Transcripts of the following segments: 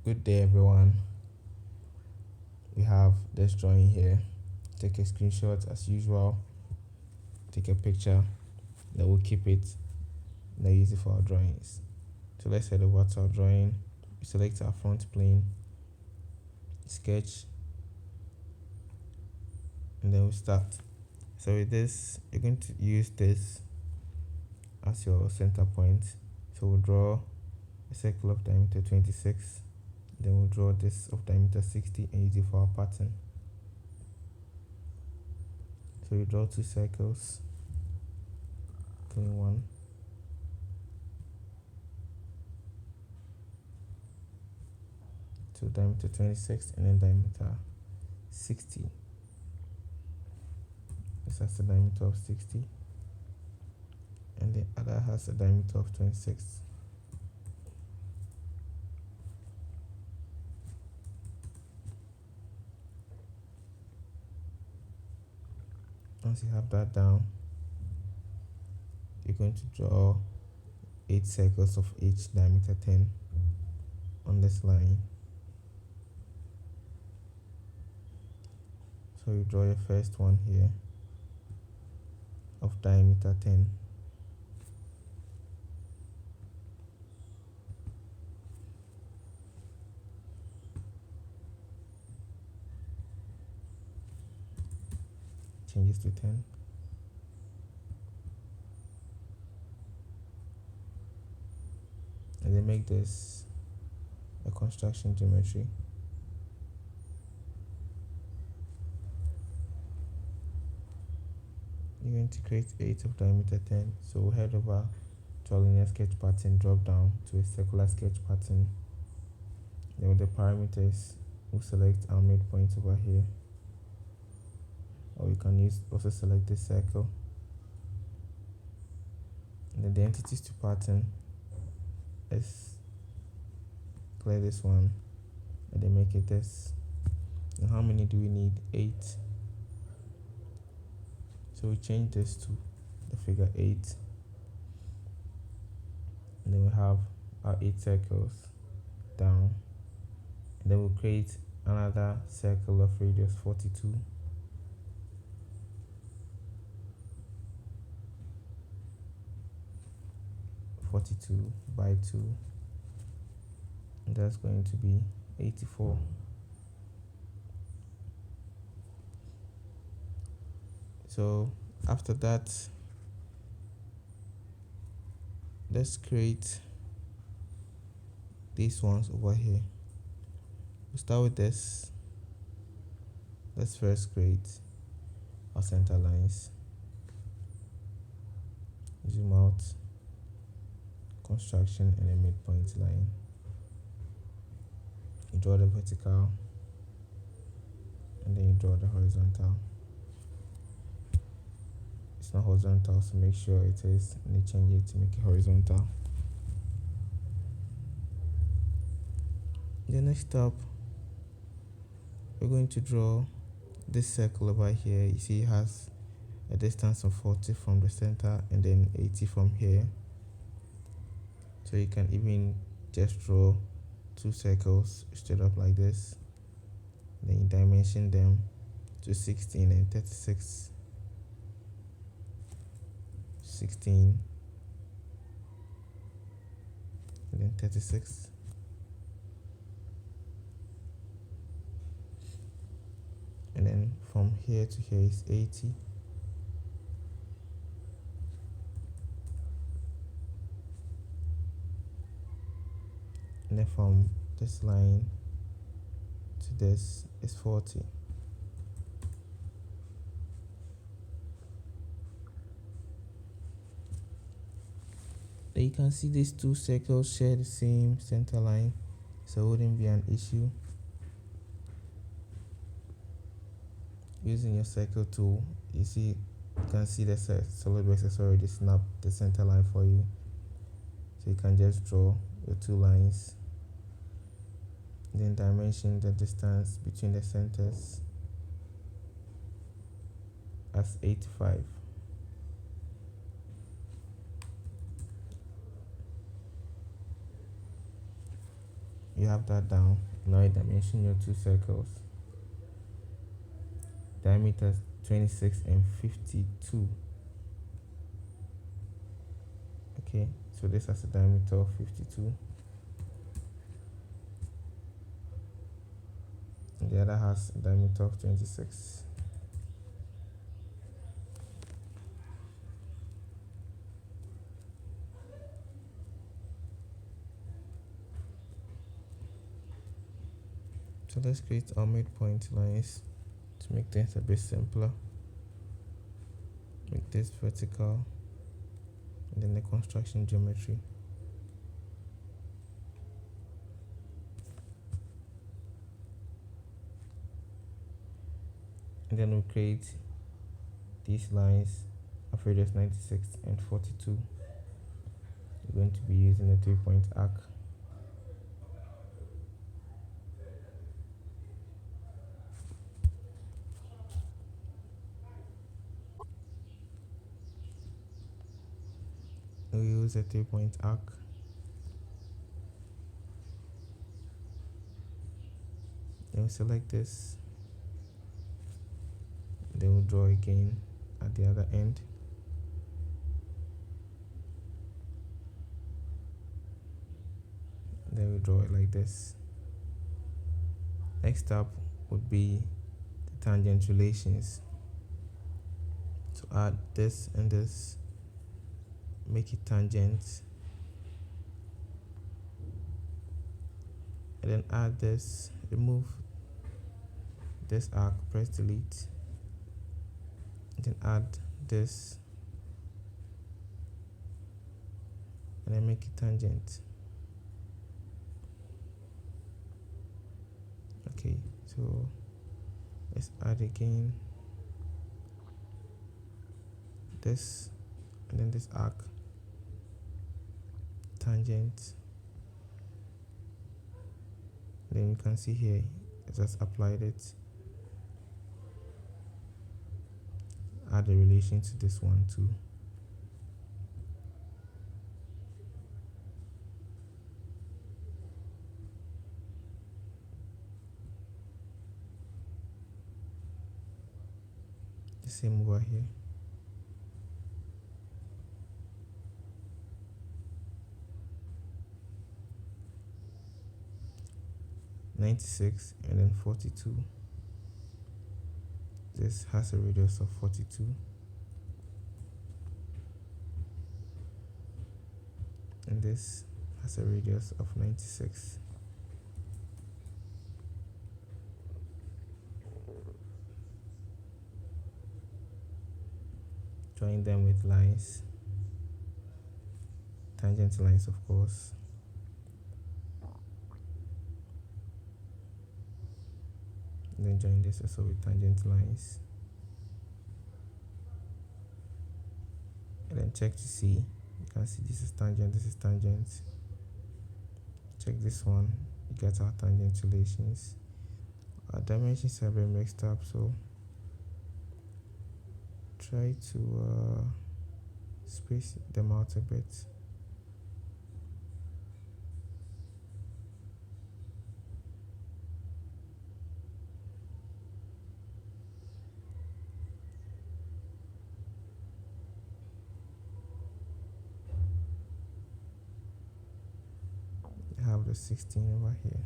Good day, everyone. We have this drawing here. Take a screenshot as usual, take a picture, then we'll keep it, then use it for our drawings. So let's head over to our drawing. We select our front plane, sketch, and then we start. So with this, you're going to use this as your center point. So we'll draw a circle of diameter 26, then we'll draw this of diameter 60 and use it for our pattern. So you draw two circles, clean one, so diameter 26 and then diameter 60. This has a diameter of 60 and the other has a diameter of 26. Once you have that down, you're going to draw 8 circles of each diameter 10 on this line. So you draw your first one here of diameter 10. Changes to 10. And then make this a construction geometry. You're going to create 8 of diameter 10. So we'll head over to our linear sketch pattern, drop down to a circular sketch pattern. Then with the parameters, we'll select our midpoint over here. Or you can also select this circle. And then the entities to pattern, let's clear this one and then make it this. And how many do we need? 8. So we change this to the figure 8. And then we have our 8 circles down. And then we'll create another circle of radius 42. By 2, and that's going to be 84. So after that, let's create these ones over here. We'll start with this. Let's first create our center lines. Zoom out, construction, and a midpoint line. You draw the vertical and then you draw the horizontal. It's not horizontal, so make sure it is, and then change it to make it horizontal. The next up, we're going to draw this circle over here. You see it has a distance of 40 from the center and then 80 from here. So you can even just draw 2 circles straight up like this. Then you dimension them to 16 and 36. 16 and then 36. And then from here to here is 80. And then from this line to this is 40. Then you can see these 2 circles share the same center line, so it wouldn't be an issue. Using your circle tool, you can see the Solidworks has already snapped the center line for you. So you can just draw your 2 lines. Then dimension the distance between the centers as 85. you have that down. Now you dimension your two circles. Diameters 26 and 52. Okay, so this has a diameter of 52 and the other has a diameter of 26. So let's create our midpoint lines to make things a bit simpler. Make this vertical and then the construction geometry. And then we create these lines of radius 96 and 42. We're going to be using a 3-point arc. We use a 3-point arc. Then we select this. Then we'll draw again at the other end. Then we draw it like this. Next up would be the tangent relations. So add this and this, make it tangent, and then add this, remove this arc, press delete, and then add this, and then make it tangent. Okay, so let's add again this and then this arc, tangent. Then you can see here it just applied it. Add a relation to this one too. The same over here. (96) and then 42. This has a radius of 42. And this has a radius of 96. Join them with lines, tangent lines of course. And then join this also with tangent lines. And then check to see. You can see this is tangent, this is tangent. Check this one. You get our tangent relations. Our dimensions are very mixed up, so try to space them out a bit. I have the 16 over here.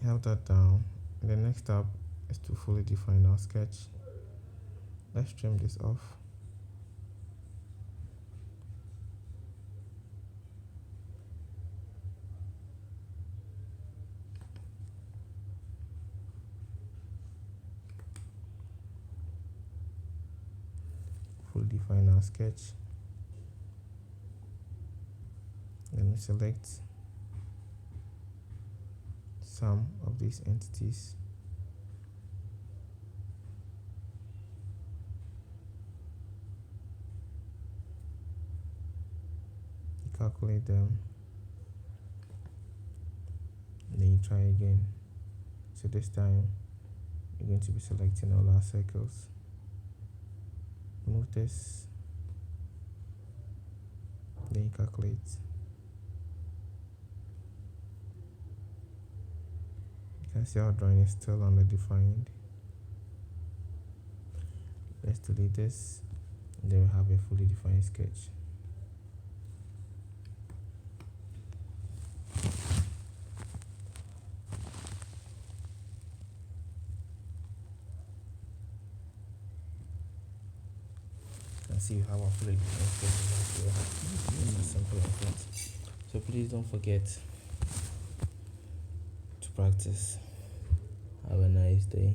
Have that down. And the next step is to fully define our sketch. Let's trim this off. Fully define our sketch. Then we select some of these entities. calculate them, and then you try again. So this time you're going to be selecting all our circles. Move this, then you calculate. You can see our drawing is still underdefined. Let's delete this, and then we have a fully defined sketch. See you have a fully defined sketch here. Simple and fast. So please don't forget to practice. Have a nice day.